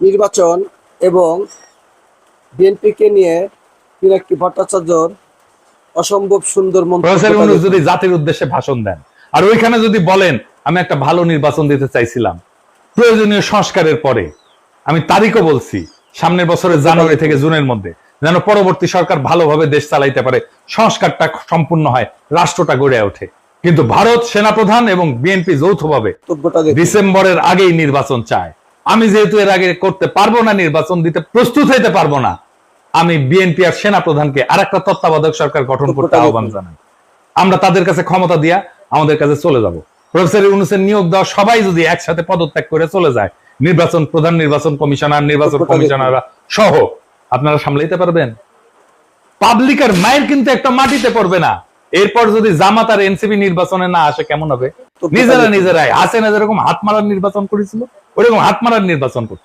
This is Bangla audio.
নির্বাচন এবং বিএনপিকে নিয়ে পিনাকি ভট্টাচার্যর অসম্ভব সুন্দর প্রফেসর ইউনূস যদি জাতির উদ্দেশ্যে ভাষণ দেন আর ওইখানে যদি বলেন আমি একটা ভালো নির্বাচন দিতে চাইছিলাম প্রয়োজনীয় সংস্কারের পরে, আমি তারিখও বলছি সামনের বছরের জানুয়ারি থেকে জুনের মধ্যে, যেন পরবর্তী সরকার ভালোভাবে দেশ চালাইতে পারে, সংস্কারটা সম্পূর্ণ হয়, রাষ্ট্রটা গড়ে ওঠে। কিন্তু ভারত সেনাপ্রধান এবং বিএনপি যৌথভাবে ডিসেম্বরের আগেই নির্বাচন চায়। আমি যেহেতু এর আগে করতে পারবো না, নির্বাচন দিতে প্রস্তুত হইতে পারবো না, আমি বিএনপি আর সেনাপ্রধানকে আরেকটা তত্ত্বাবধায়ক সরকার গঠন করতে আহ্বান জানাই। আমরা তাদের কাছে ক্ষমতা দিয়া আমাদের কাছে চলে যাব। প্রফেসর ইউনূসের নিয়োগ দেওয়া সবাই যদি একসাথে পদত্যাগ করে চলে যায়, নির্বাচন প্রধান, নির্বাচন কমিশনার, নির্বাচন কমিশনাররা সহ, আপনারা সামলাইতে পারবেন? পাবলিক আর মায়ের কিন্তু একটা মাটিতে পড়বে না। এরপর যদি জামাত আর এনসিপি নির্বাচনে না আসে কেমন হবে? নিজেরাই হাসিনা যেরকম হাত মারার নির্বাচন করেছিল, ওরকম হাত মারার নির্বাচন করছে।